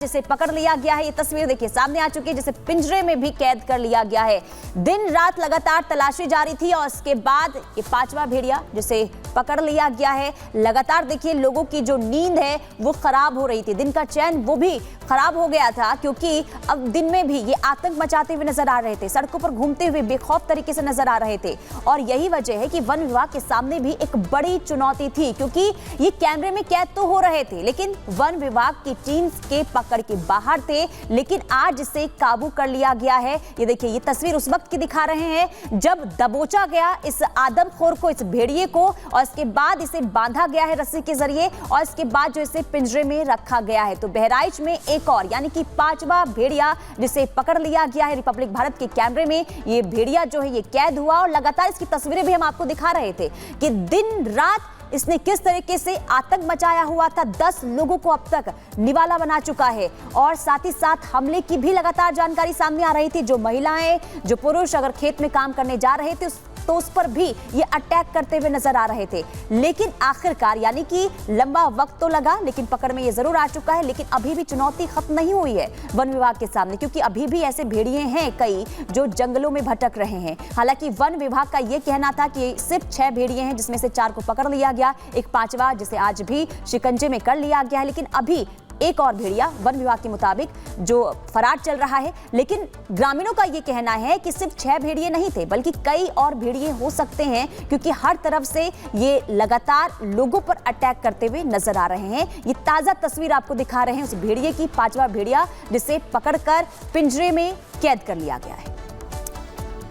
जिसे पकड़ लिया गया है। ये तस्वीर देखिए सामने आ चुकी है, जिसे पिंजरे में भी कैद कर लिया गया है। दिन रात लगातार तलाशी जारी थी और इसके बाद ये पांचवा भेड़िया जिसे पकड़ लिया गया है। लगातार देखिए लोगों की जो नींद है वो खराब हो रही थी, दिन का चैन वो भी खराब हो गया था, क्योंकि अब दिन में भी ये आतंक मचाते हुए नजर आ रहे थे, सड़कों पर घूमते हुए बेखौफ तरीके से नजर आ रहे थे। और यही वजह है कि वन विभाग के सामने भी एक बड़ी चुनौती थी, क्योंकि ये कैमरे में कैद तो हो रहे थे लेकिन वन विभाग की टीम के पकड़ के बाहर थे। लेकिन आज इसे काबू कर लिया गया है। ये देखिए, ये तस्वीर उस वक्त की दिखा रहे हैं जब दबोचा गया इस आदमखोर को, इस भेड़िए को, और इसके बाद इसे बांधा गया है रस्सी के जरिए और इसके बाद जो इसे पिंजरे में रखा गया है। तो बहराइच में एक और यानी कि पांचवा भेड़िया जिसे पकड़ लिया गया है। रिपब्लिक भारत के कैमरे में ये भेड़िया जो है ये कैद हुआ और लगातार इसकी तस्वीरें भी हम आपको दिखा रहे थे कि दिन रात इसने किस तरीके से आतंक मचाया हुआ था। 10 लोगों को अब तक निवाला बना चुका है और साथ ही साथ हमले की भी लगातार जानकारी सामने आ रही थी। जो महिलाएं, जो पुरुष अगर खेत में काम करने जा रहे थे तो उस पर भी ये अटैक करते हुए नजर आ रहे थे। लेकिन आखिरकार यानी कि लंबा वक्त तो लगा लेकिन पकड़ में ये जरूर आ चुका है। लेकिन अभी भी चुनौती खत्म नहीं हुई है वन विभाग के सामने, क्योंकि अभी भी ऐसे भेड़िए हैं कई जो जंगलों में भटक रहे हैं। हालांकि वन विभाग का ये कहना था कि सिर्फ 6 भेड़िए हैं, जिसमें से 4 को पकड़ लिया गया, एक पांचवा जिसे आज भी शिकंजे में कर लिया गया है। लेकिन अभी एक और भेड़िया वन विभाग के मुताबिक जो फरार चल रहा है। लेकिन ग्रामीणों का ये कहना है कि सिर्फ 6 भेड़िए नहीं थे बल्कि कई और भेड़िए हो सकते हैं, क्योंकि हर तरफ से ये लगातार लोगों पर अटैक करते हुए नजर आ रहे हैं। ये ताजा तस्वीर आपको दिखा रहे हैं उस भेड़िए की, पांचवा भेड़िया जिसे पकड़कर पिंजरे में कैद कर लिया गया है।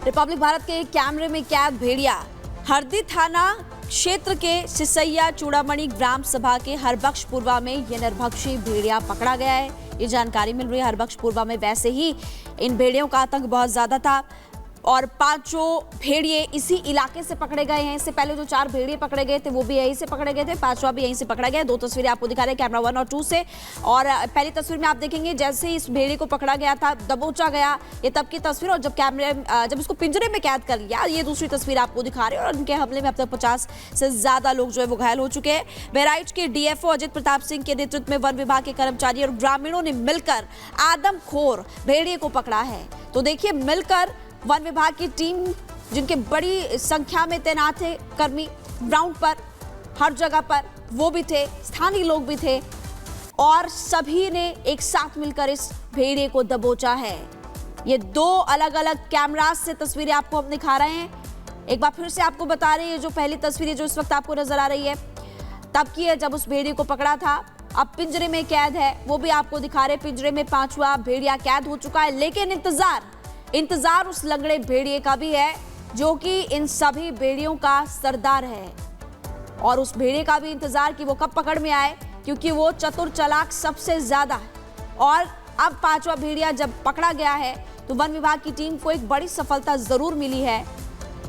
रिपब्लिक भारत के कैमरे में कैद भेड़िया हरदी थाना क्षेत्र के सिसैया चूड़ामणि ग्राम सभा के हरबख्शपुरवा में यह निर्भक्षी भेड़िया पकड़ा गया है। ये जानकारी मिल रही है हरबख्शपुरवा में। वैसे ही इन भेड़ियों का आतंक बहुत ज्यादा था और 5 भेड़िए इसी इलाके से पकड़े गए हैं। इससे पहले जो 4 भेड़िए पकड़े गए थे वो भी यहीं से पकड़े गए थे, 5वां भी यहीं से पकड़ा गया। 2 तस्वीरें आपको दिखा रहे हैं कैमरा 1 और 2 से। और पहली तस्वीर में आप देखेंगे जैसे ही इस भेड़िए को पकड़ा गया था, दबोचा गया, ये तब की तस्वीर। और जब इसको पिंजरे में कैद कर लिया, ये दूसरी तस्वीर आपको दिखा रहे हैं। और इनके हमले में अब तक 50 से ज्यादा लोग जो है वो घायल हो चुके हैं। बहराइच के डीएफओ अजित प्रताप सिंह के नेतृत्व में वन विभाग के कर्मचारी और ग्रामीणों ने मिलकर आदमखोर भेड़िए को पकड़ा है। तो देखिए, मिलकर वन विभाग की टीम, जिनके बड़ी संख्या में तैनात थे कर्मी ग्राउंड पर, हर जगह पर वो भी थे, स्थानीय लोग भी थे और सभी ने एक साथ मिलकर इस भेड़िए को दबोचा है। ये 2 अलग अलग कैमरास से तस्वीरें आपको हम दिखा रहे हैं। एक बार फिर से आपको बता रहे हैं, ये जो पहली तस्वीर जो इस वक्त आपको नजर आ रही है तब की है जब उस भेड़िए को पकड़ा था। अब पिंजरे में कैद है, वो भी आपको दिखा रहे हैं। पिंजरे में 5वां भेड़िया कैद हो चुका है। लेकिन इंतजार उस लंगड़े भेड़िए का भी है जो कि इन सभी भेड़ियों का सरदार है, और उस भेड़िए का भी इंतजार कि वो कब पकड़ में आए, क्योंकि वो चतुर चालाक सबसे ज्यादा है। और अब 5वां भेड़िया जब पकड़ा गया है तो वन विभाग की टीम को एक बड़ी सफलता जरूर मिली है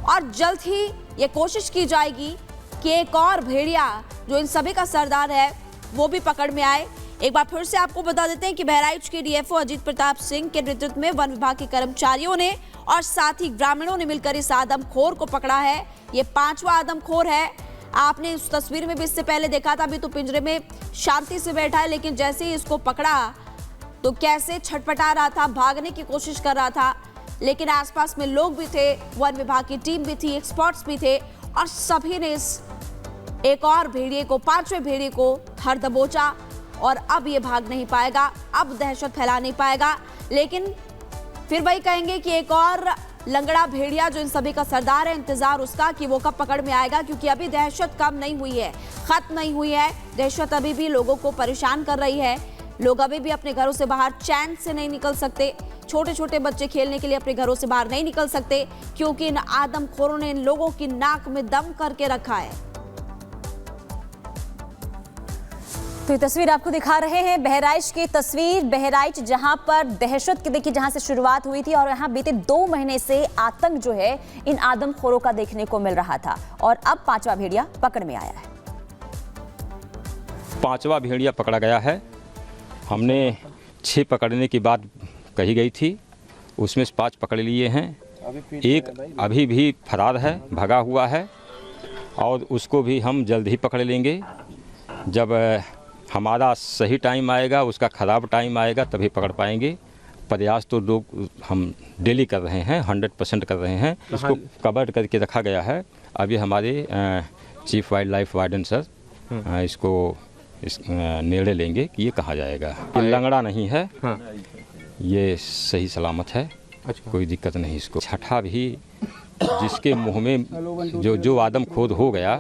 और जल्द ही ये कोशिश की जाएगी कि एक और भेड़िया जो इन सभी का सरदार है वो भी पकड़ में आए। एक बार फिर से आपको बता देते हैं कि बहराइच के डीएफओ अजित प्रताप सिंह के नेतृत्व में वन विभाग के कर्मचारियों ने और साथ ही ग्रामीणों ने मिलकर इस आदमखोर को पकड़ा है। ये 5वां आदमखोर है। आपने उस तस्वीर में भी इससे पहले देखा था, अभी तो पिंजरे में शांति से बैठा है, लेकिन जैसे ही इसको पकड़ा तो कैसे छटपटा रहा था, भागने की कोशिश कर रहा था। लेकिन आसपास में लोग भी थे, वन विभाग की टीम भी थी, एक्सपर्ट्स भी थे और सभी ने इस एक और भेड़िए को, 5वें भेड़िए को धर दबोचा। और अब ये भाग नहीं पाएगा, अब दहशत फैला नहीं पाएगा। लेकिन फिर वही कहेंगे कि एक और लंगड़ा भेड़िया जो इन सभी का सरदार है, इंतजार उसका कि वो कब पकड़ में आएगा, क्योंकि अभी दहशत कम नहीं हुई है, खत्म नहीं हुई है। दहशत अभी भी लोगों को परेशान कर रही है। लोग अभी भी अपने घरों से बाहर चैन से नहीं निकल सकते। छोटे छोटे बच्चे खेलने के लिए अपने घरों से बाहर नहीं निकल सकते, क्योंकि इन आदमखोरों ने इन लोगों की नाक में दम करके रखा है। तो ये तस्वीर आपको दिखा रहे हैं बहराइच की तस्वीर। बहराइच जहां पर दहशत की देखिए जहां से शुरुआत हुई थी और यहां बीते 2 महीने से आतंक जो है इन आदमखोरों का देखने को मिल रहा था और अब 5वां भेड़िया पकड़ में आया है। 5वां भेड़िया पकड़ा गया है। हमने 6 पकड़ने की बात कही गई थी, उसमें से 5 पकड़ लिए हैं। एक अभी भी फरार है, भगा हुआ है और उसको भी हम जल्द ही पकड़ लेंगे। जब हमारा सही टाइम आएगा, उसका ख़राब टाइम आएगा, तभी पकड़ पाएंगे। प्रयास तो लोग हम डेली कर रहे हैं, 100% कर रहे हैं। इसको कवर करके रखा गया है। अभी हमारे chief wild life warden sir इसको निर्णय लेंगे कि ये कहाँ जाएगा। ये लंगड़ा नहीं है, ये सही सलामत है। अच्छा। कोई दिक्कत नहीं इसको। छठा भी जिसके मुंह में जो आदम खोद हो गया,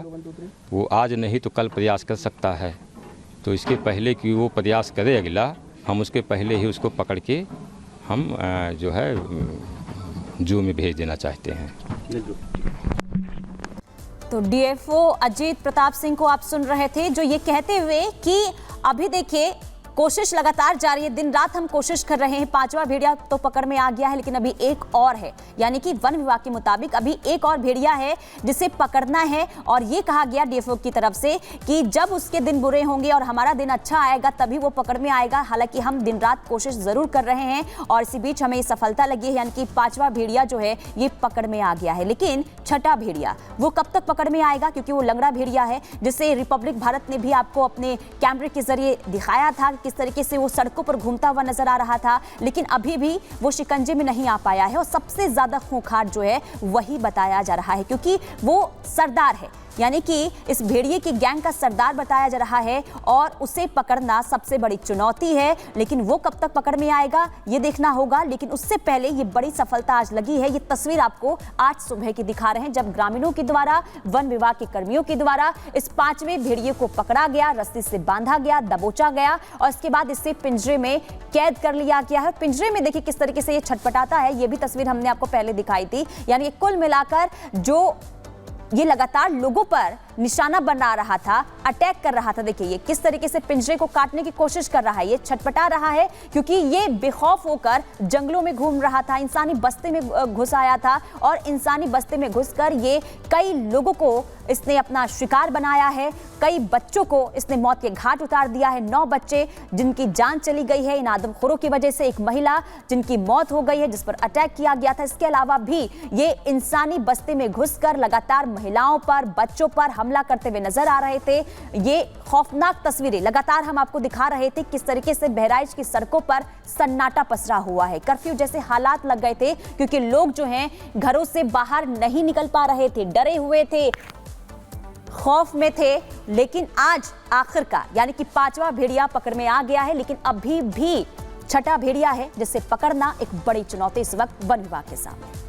वो आज नहीं तो कल प्रयास कर सकता है। तो इसके पहले कि वो प्रयास करे अगला, हम उसके पहले ही उसको पकड़ के हम जो है जू में भेज देना चाहते हैं। तो डीएफओ अजीत प्रताप सिंह को आप सुन रहे थे, जो ये कहते हुए कि अभी देखिए कोशिश लगातार जारी है, दिन रात हम कोशिश कर रहे हैं। 5वां भेड़िया तो पकड़ में आ गया है, लेकिन अभी एक और है, यानी कि वन विभाग के मुताबिक अभी एक और भेड़िया है जिसे पकड़ना है। और ये कहा गया डीएफओ की तरफ से कि जब उसके दिन बुरे होंगे और हमारा दिन अच्छा आएगा तभी वो पकड़ में आएगा। हालांकि हम दिन रात कोशिश जरूर कर रहे हैं और इसी बीच हमें सफलता लगी है, यानी कि 5वां भेड़िया जो है ये पकड़ में आ गया है। लेकिन छठा भेड़िया वो कब तक पकड़ में आएगा, क्योंकि वो लंगड़ा भेड़िया है जिसे रिपब्लिक भारत ने भी आपको अपने कैमरे के जरिए दिखाया था किस तरीके से वो सड़कों पर घूमता हुआ नजर आ रहा था। लेकिन अभी भी वो शिकंजे में नहीं आ पाया है और सबसे ज्यादा खूंखार जो है वही बताया जा रहा है, क्योंकि वो सरदार है, यानी कि इस भेड़िए की गैंग का सरदार बताया जा रहा है और उसे पकड़ना सबसे बड़ी चुनौती है। लेकिन वो कब तक पकड़ में आएगा ये देखना होगा। लेकिन उससे पहले ये बड़ी सफलता आज लगी है। ये तस्वीर आपको आज सुबह की दिखा रहे हैं, जब ग्रामीणों के द्वारा, वन विभाग के कर्मियों के द्वारा इस 5वें भेड़िए को पकड़ा गया, रस्सी से बांधा गया, दबोचा गया और इसके बाद इसे पिंजरे में कैद कर लिया गया है। पिंजरे में देखिए किस तरीके से ये छटपटाता है, ये भी तस्वीर हमने आपको पहले दिखाई थी। यानी कुल मिलाकर जो ये लगातार लोगों पर निशाना बना रहा था, अटैक कर रहा था। देखिए ये किस तरीके से पिंजरे को काटने की कोशिश कर रहा है, ये छटपटा रहा है क्योंकि ये बेखौफ होकर जंगलों में घूम रहा था, इंसानी बस्ती में घुस आया था और इंसानी बस्ती में घुसकर ये कई लोगों को इसने अपना शिकार बनाया है। कई बच्चों को इसने मौत के घाट उतार दिया है। 9 बच्चे जिनकी जान चली गई है इन आदमखोरों की वजह से, एक महिला जिनकी मौत हो गई है जिस पर अटैक किया गया था। इसके अलावा भी ये इंसानी बस्ती में घुसकर लगातार महिलाओं पर, बच्चों पर हमला करते हुए नजर आ रहे थे। ये खौफनाक तस्वीरें लगातार हम आपको दिखा रहे थे किस तरीके से बहराइच की सड़कों पर सन्नाटा पसरा हुआ है। कर्फ्यू जैसे हालात लग गए थे क्योंकि लोग जो हैं घरों से बाहर नहीं निकल पा रहे थे, डरे हुए थे, खौफ में थे। लेकिन आज आखिरकार यानी कि 5वां भेड़िया पकड़ में आ गया है, लेकिन अभी भी छठा भेड़िया है जिसे पकड़ना एक बड़ी चुनौती इस वक्त वन विभाग के सामने।